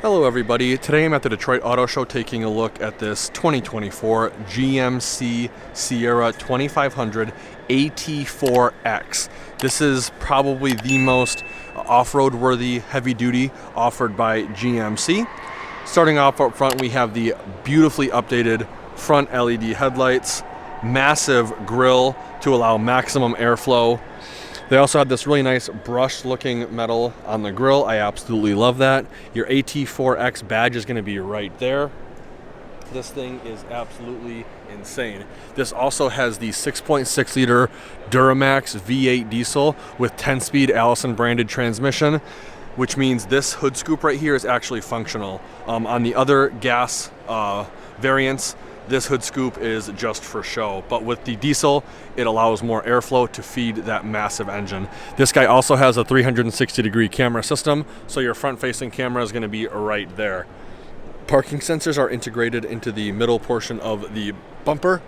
Hello everybody, today I'm at the Detroit Auto Show taking a look at this 2024 GMC Sierra 2500 AT4X. This is probably the most off-road worthy heavy duty offered by GMC. Starting off up front, we have the beautifully updated front LED headlights, massive grille to allow maximum airflow. They also have this really nice brushed looking metal on the grille. I absolutely love that. Your AT4X badge is going to be right there. This thing is absolutely insane. This also has the 6.6 liter Duramax V8 diesel with 10-speed Allison branded transmission, which means this hood scoop right here is actually functional. On the other gas variants, this hood scoop is just for show, but with the diesel, it allows more airflow to feed that massive engine. This guy also has a 360-degree camera system, so your front-facing camera is going to be right there. Parking sensors are integrated into the middle portion of the bumper.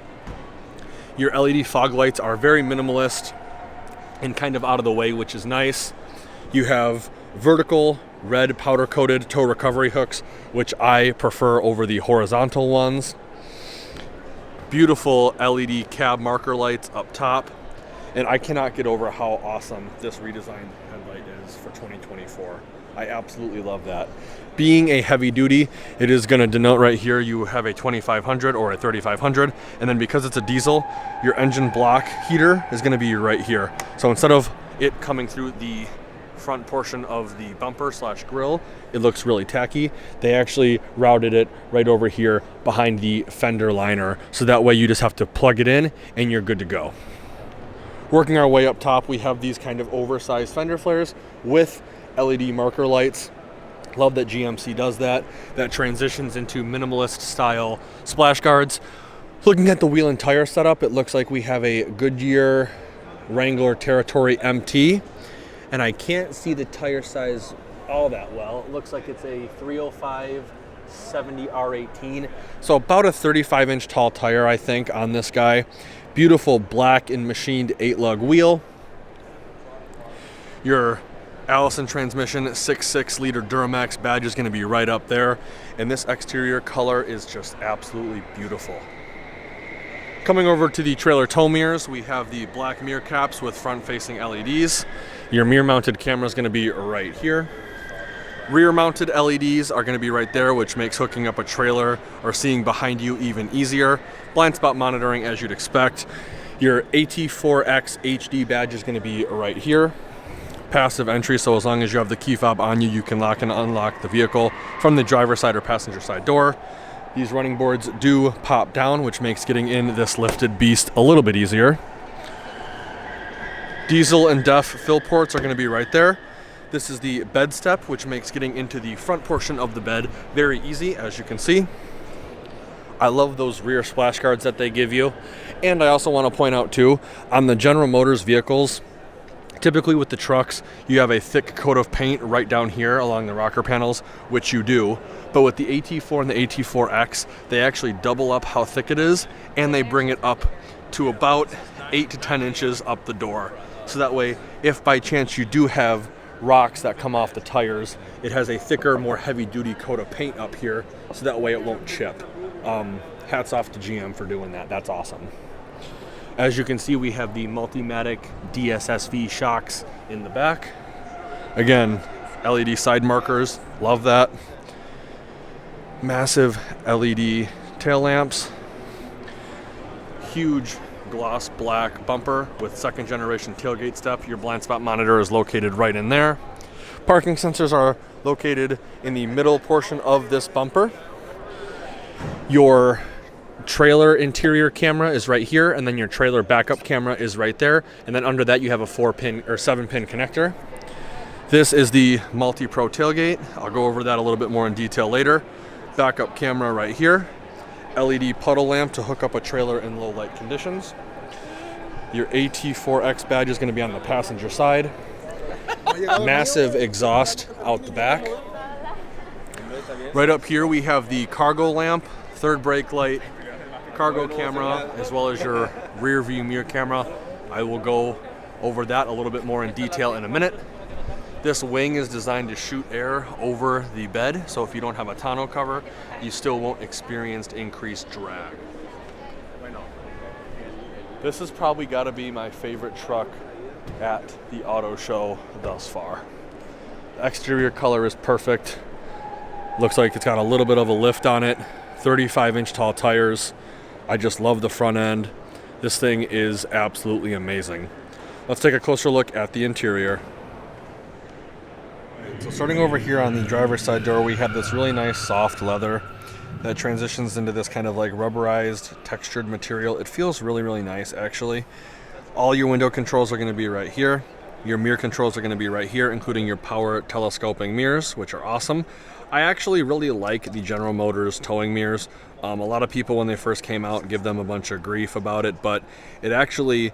Your LED fog lights are very minimalist and kind of out of the way, which is nice. You have vertical red powder-coated tow recovery hooks, which I prefer over the horizontal ones. Beautiful LED cab marker lights up top, and I cannot get over how awesome this redesigned headlight is for 2024. I absolutely love that. Being a heavy duty, it is going to denote right here you have a 2500 or a 3500, and then because it's a diesel, your engine block heater is going to be right here. So instead of it coming through the front portion of the bumper slash grille, it looks really tacky. They actually routed it right over here behind the fender liner, so that way you just have to plug it in and you're good to go. Working our way up top, we have these kind of oversized fender flares with LED marker lights. Love that GMC does that. That transitions into minimalist style splash guards. Looking at the wheel and tire setup, it looks like we have a Goodyear Wrangler Territory MT. And I can't see the tire size all that well. It looks like it's a 305/70 R18. So about a 35-inch tall tire, I think, on this guy. Beautiful black and machined 8-lug wheel. Your Allison transmission 6.6 liter Duramax badge is going to be right up there. And this exterior color is just absolutely beautiful. Coming over to the trailer tow mirrors, we have the black mirror caps with front-facing LEDs. Your mirror-mounted camera is going to be right here. Rear-mounted LEDs are going to be right there, which makes hooking up a trailer or seeing behind you even easier. Blind spot monitoring, as you'd expect. Your AT4X HD badge is going to be right here. Passive entry, so as long as you have the key fob on you, you can lock and unlock the vehicle from the driver's side or passenger side door. These running boards do pop down, which makes getting in this lifted beast a little bit easier. Diesel and DEF fill ports are going to be right there. This is the bed step, which makes getting into the front portion of the bed very easy, as you can see. I love those rear splash guards that they give you. And I also want to point out too, on the General Motors vehicles, typically with the trucks, you have a thick coat of paint right down here along the rocker panels, which you do. But with the AT4 and the AT4X, they actually double up how thick it is, and they bring it up to about 8 to 10 inches up the door. So that way, if by chance you do have rocks that come off the tires, it has a thicker, more heavy-duty coat of paint up here, so that way it won't chip. Hats off to GM for doing that. That's awesome. As you can see, we have the Multimatic DSSV shocks in the back. Again, LED side markers, love that. Massive LED tail lamps. Huge gloss black bumper with second generation tailgate step. Your blind spot monitor is located right in there. Parking sensors are located in the middle portion of this bumper. Your trailer interior camera is right here, and then your trailer backup camera is right there, and then under that you have a 4-pin or 7-pin connector. This is the multi-pro tailgate. I'll go over that a little bit more in detail later. Backup camera right here. LED puddle lamp to hook up a trailer in low light conditions. Your AT4X badge is going to be on the passenger side. Massive exhaust out the back. Right up here we have the cargo lamp, third brake light, cargo camera, as well as your rear view mirror camera. I will go over that a little bit more in detail in a minute. This wing is designed to shoot air over the bed, so if you don't have a tonneau cover, you still won't experience increased drag. This has probably got to be my favorite truck at the auto show thus far. The exterior color is perfect. Looks like it's got a little bit of a lift on it. 35-inch tall tires. I just love the front end. This thing is absolutely amazing. Let's take a closer look at the interior. So starting over here on the driver's side door, we have this really nice soft leather that transitions into this kind of like rubberized textured material. It feels really, really nice actually. All your window controls are going to be right here. Your mirror controls are going to be right here, including your power telescoping mirrors, which are awesome. I actually really like the General Motors towing mirrors. A lot of people when they first came out give them a bunch of grief about it, but it actually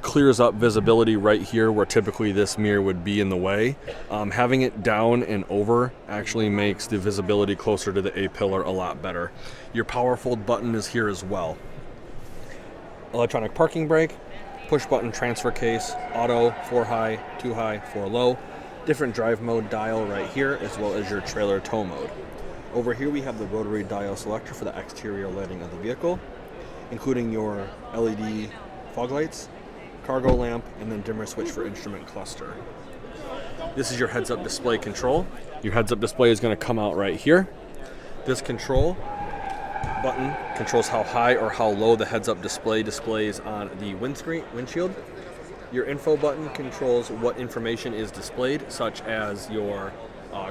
clears up visibility right here where typically this mirror would be in the way. Having it down and over actually makes the visibility closer to the A-pillar a lot better. Your power fold button is here as well. Electronic parking brake, push button transfer case, auto, 4 high, 2 high, 4 low, different drive mode dial right here, as well as your trailer tow mode. Over here we have the rotary dial selector for the exterior lighting of the vehicle, including your LED fog lights, cargo lamp, and then dimmer switch for instrument cluster. This is your heads-up display control. Your heads-up display is going to come out right here. This control button controls how high or how low the heads-up display displays on the windshield. Your info button controls what information is displayed, such as your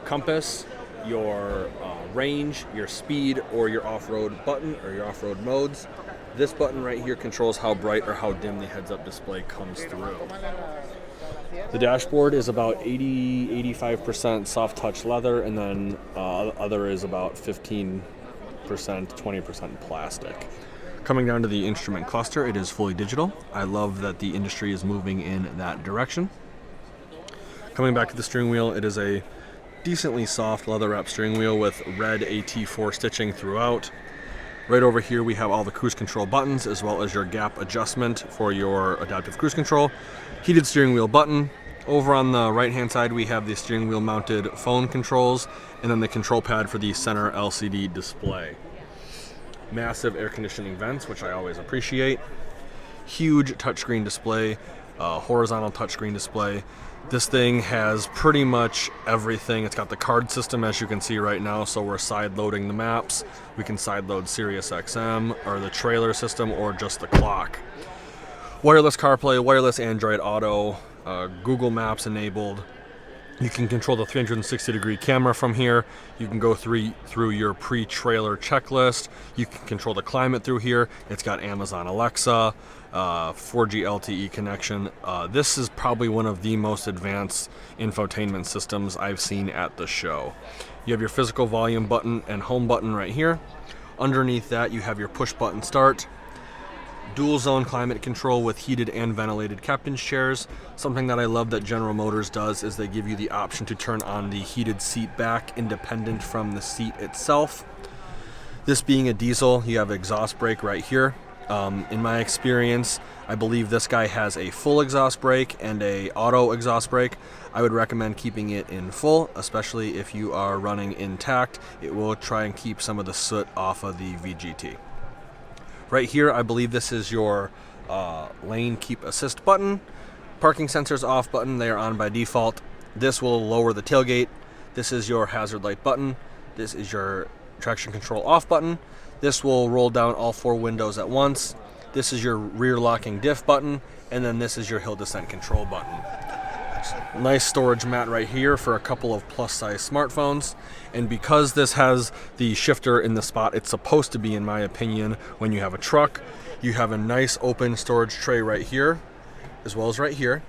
compass, your range, your speed, or your off-road button or your off-road modes. This button right here controls how bright or how dim the heads-up display comes through. The dashboard is about 85% soft touch leather, and then other is about 15%, 20% plastic. Coming down to the instrument cluster, it is fully digital. I love that the industry is moving in that direction. Coming back to the steering wheel, it is a decently soft leather wrap steering wheel with red AT4 stitching throughout. Right over here we have all the cruise control buttons, as well as your gap adjustment for your adaptive cruise control. Heated steering wheel button. Over on the right hand side we have the steering wheel mounted phone controls, and then the control pad for the center LCD display. Massive air conditioning vents, which I always appreciate. Huge touchscreen display, horizontal touchscreen display. This thing has pretty much everything. It's got the card system, as you can see right now, so we're side loading the maps. We can side load Sirius XM or the trailer system or just the clock. Wireless CarPlay, wireless Android Auto, Google Maps enabled. You can control the 360-degree camera from here. You can go through your pre-trailer checklist. You can control the climate through here. It's got Amazon Alexa, 4G LTE connection. This is probably one of the most advanced infotainment systems I've seen at the show. You have your physical volume button and home button right here. Underneath that, you have your push button start. Dual zone climate control with heated and ventilated captain's chairs. Something that I love that General Motors does is they give you the option to turn on the heated seat back independent from the seat itself. This being a diesel, you have exhaust brake right here. In my experience, I believe this guy has a full exhaust brake and a auto exhaust brake. I would recommend keeping it in full, especially if you are running intact. It will try and keep some of the soot off of the VGT. Right here, I believe this is your lane keep assist button. Parking sensors off button, they are on by default. This will lower the tailgate. This is your hazard light button. This is your traction control off button. This will roll down all 4 windows at once. This is your rear locking diff button, and then this is your hill descent control button. Nice storage mat right here for a couple of plus size smartphones. And because this has the shifter in the spot it's supposed to be, in my opinion, when you have a truck, you have a nice open storage tray right here, as well as right here.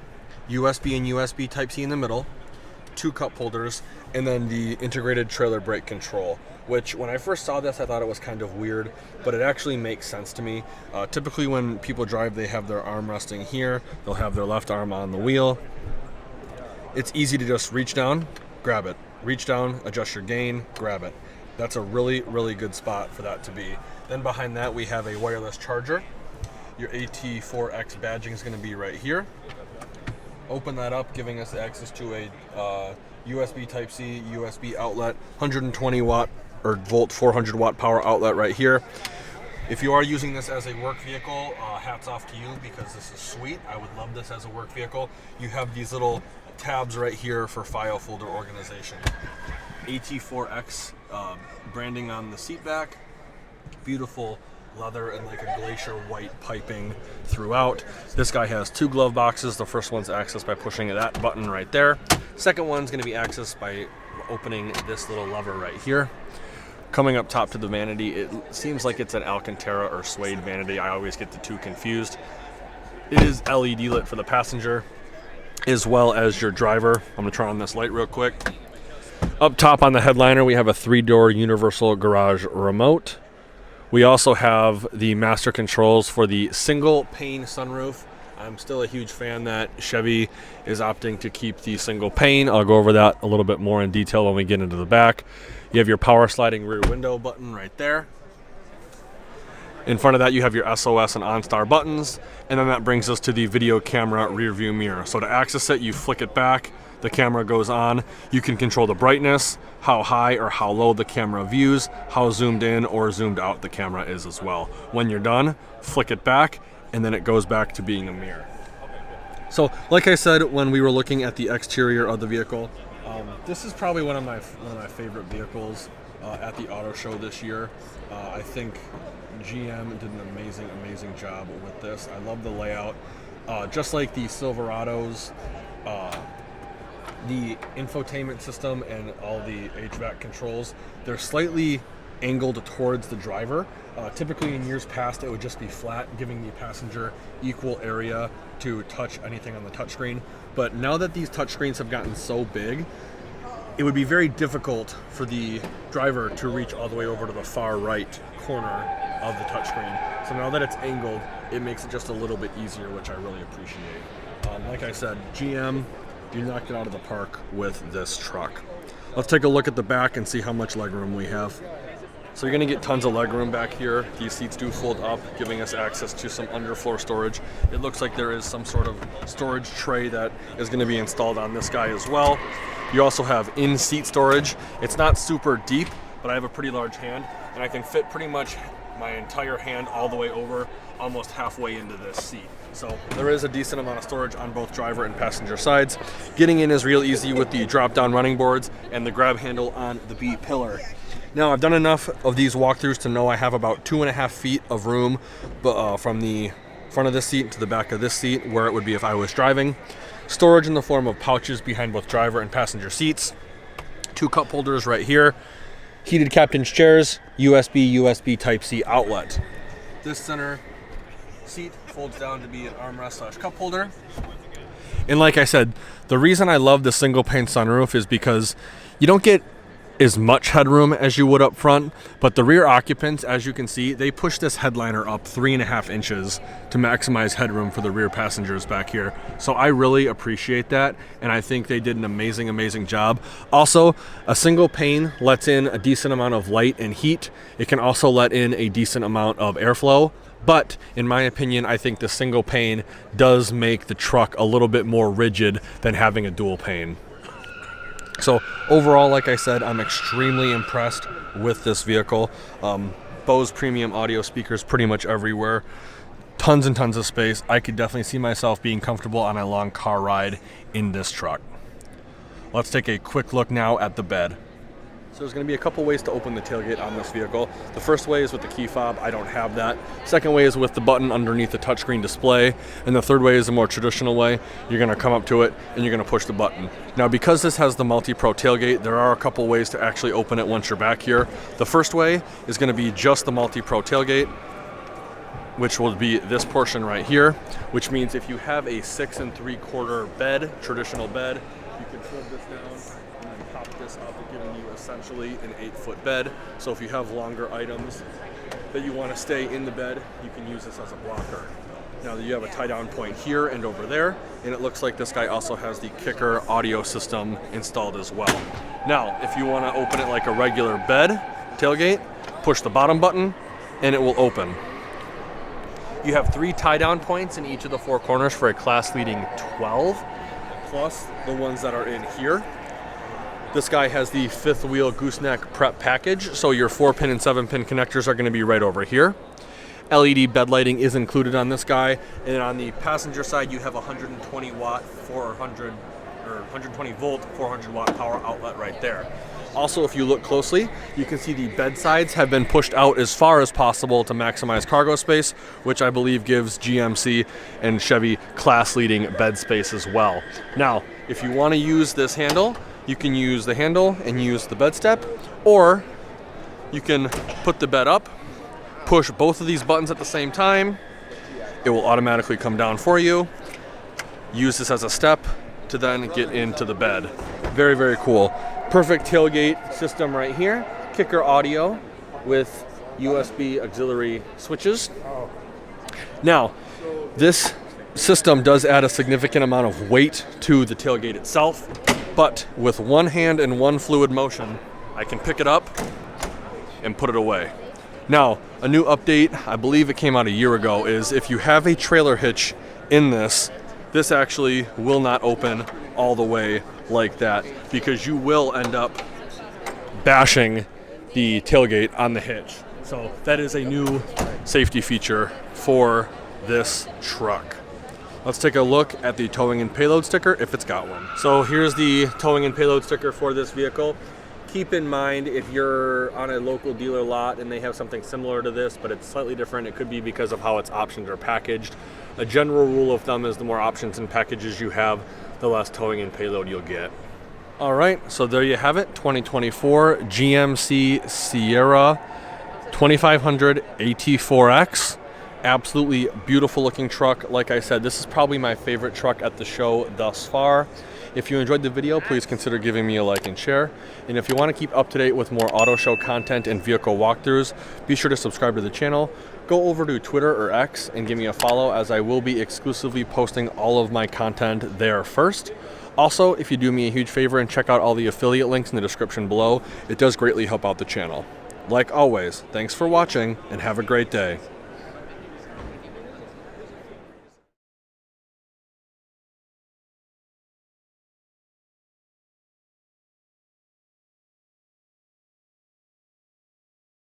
USB and USB Type-C in the middle, 2 cup holders, and then the integrated trailer brake control, which when I first saw this I thought it was kind of weird, but it actually makes sense to me. Typically when people drive, they have their arm resting here, they'll have their left arm on the wheel. It's easy to just reach down, grab it. Reach down, adjust your gain, grab it. That's a really, really good spot for that to be. Then behind that we have a wireless charger. Your AT4X badging is going to be right here. Open that up, giving us access to a USB Type-C, USB outlet, 120 watt or volt 400 watt power outlet right here. If you are using this as a work vehicle, hats off to you, because this is sweet. I would love this as a work vehicle. You have these little tabs right here for file folder organization. AT4X branding on the seat back. Beautiful leather and like a glacier white piping throughout. This guy has 2 glove boxes. The first one's accessed by pushing that button right there. Second one's going to be accessed by opening this little lever right here. Coming up top to the vanity, it seems like it's an Alcantara or suede vanity. I always get the two confused. It is LED lit for the passenger as well as your driver. I'm going to turn on this light real quick. Up top on the headliner, we have a 3-door universal garage remote. We also have the master controls for the single pane sunroof. I'm still a huge fan that Chevy is opting to keep the single pane. I'll go over that a little bit more in detail when we get into the back. You have your power sliding rear window button right there. In front of that, you have your SOS and OnStar buttons, and then that brings us to the video camera rear view mirror. So to access it, you flick it back, the camera goes on. You can control the brightness, how high or how low the camera views, how zoomed in or zoomed out the camera is as well. When you're done, flick it back, and then it goes back to being a mirror. So like I said, when we were looking at the exterior of the vehicle, this is probably one of my favorite vehicles at the auto show this year. I think GM did an amazing job with this. I love the layout. Just like the Silverados, the infotainment system and all the HVAC controls, they're slightly angled towards the driver. Typically in years past, it would just be flat, giving the passenger equal area to touch anything on the touchscreen. But now that these touchscreens have gotten so big, it would be very difficult for the driver to reach all the way over to the far right corner of the touchscreen. So now that it's angled, it makes it just a little bit easier, which I really appreciate. Like I said, GM, you knocked it out of the park with this truck. Let's take a look at the back and see how much legroom we have. So you're going to get tons of legroom back here. These seats do fold up, giving us access to some underfloor storage. It looks like there is some sort of storage tray that is going to be installed on this guy as well. You also have in-seat storage. It's not super deep, but I have a pretty large hand, and I can fit pretty much my entire hand all the way over, almost halfway into this seat. So there is a decent amount of storage on both driver and passenger sides. Getting in is real easy with the drop-down running boards and the grab handle on the B pillar. Now, I've done enough of these walkthroughs to know I have about 2.5 feet of room from the front of this seat to the back of this seat, where it would be if I was driving. Storage in the form of pouches behind both driver and passenger seats. 2 cup holders right here. Heated captain's chairs, USB Type-C outlet. This center seat folds down to be an armrest / cup holder. And like I said, the reason I love the single pane sunroof is because you don't get as much headroom as you would up front, but the rear occupants, as you can see, they push this headliner up 3.5 inches to maximize headroom for the rear passengers back here. So I really appreciate that, and I think they did an amazing job. Also, a single pane lets in a decent amount of light and heat. It can also let in a decent amount of airflow. But in my opinion, I think the single pane does make the truck a little bit more rigid than having a dual pane. So overall, like I said, I'm extremely impressed with this vehicle. Bose premium audio speakers pretty much everywhere. Tons and tons of space. I could definitely see myself being comfortable on a long car ride in this truck. Let's take a quick look now at the bed. So there's going to be a couple ways to open the tailgate on this vehicle. The first way is with the key fob. I don't have that. Second way is with the button underneath the touchscreen display. And the third way is the more traditional way. You're going to come up to it and you're going to push the button. Now, because this has the multi-pro tailgate, there are a couple ways to actually open it once you're back here. The first way is going to be just the multi-pro tailgate, which will be this portion right here, which means if you have a 6 3/4 bed, traditional bed, you can fold this down and then pop this up, giving you essentially an 8-foot bed. So if you have longer items that you want to stay in the bed, you can use this as a blocker. Now you have a tie down point here and over there, and it looks like this guy also has the kicker audio system installed as well. Now, if you want to open it like a regular bed tailgate, push the bottom button and it will open. You have 3 tie down points in each of the 4 corners for a class leading 12. plus the ones that are in here. This guy has the 5th wheel gooseneck prep package, so your 4-pin and 7-pin connectors are going to be right over here. LED bed lighting is included on this guy, and on the passenger side you have a 120 watt 120 volt 400 watt power outlet right there. Also, if you look closely, you can see the bed sides have been pushed out as far as possible to maximize cargo space, which I believe gives GMC and Chevy class-leading bed space as well. Now, if you want to use this handle, you can use the handle and use the bed step, or you can put the bed up, push both of these buttons at the same time, it will automatically come down for you. Use this as a step to then get into the bed. Very, very cool. Perfect tailgate system right here. Kicker audio with USB auxiliary switches. Now, this system does add a significant amount of weight to the tailgate itself, but with one hand and one fluid motion, I can pick it up and put it away. Now, a new update, I believe it came out a year ago, is if you have a trailer hitch in this, this actually will not open all the way like that, because you will end up bashing the tailgate on the hitch. So that is a new safety feature for this truck. Let's take a look at the towing and payload sticker if it's got one. So here's the towing and payload sticker for this vehicle. Keep in mind, if you're on a local dealer lot and they have something similar to this, but it's slightly different, it could be because of how its options are packaged. A general rule of thumb is the more options and packages you have, the less towing and payload you'll get. All right, so there you have it, 2024 GMC Sierra 2500 AT4X. Absolutely beautiful looking truck. Like I said, this is probably my favorite truck at the show thus far. If you enjoyed the video, please consider giving me a like and share. And if you want to keep up to date with more auto show content and vehicle walkthroughs, be sure to subscribe to the channel. Go over to Twitter or X and give me a follow, as I will be exclusively posting all of my content there first. Also, if you do me a huge favor and check out all the affiliate links in the description below, it does greatly help out the channel. Like always, thanks for watching and have a great day.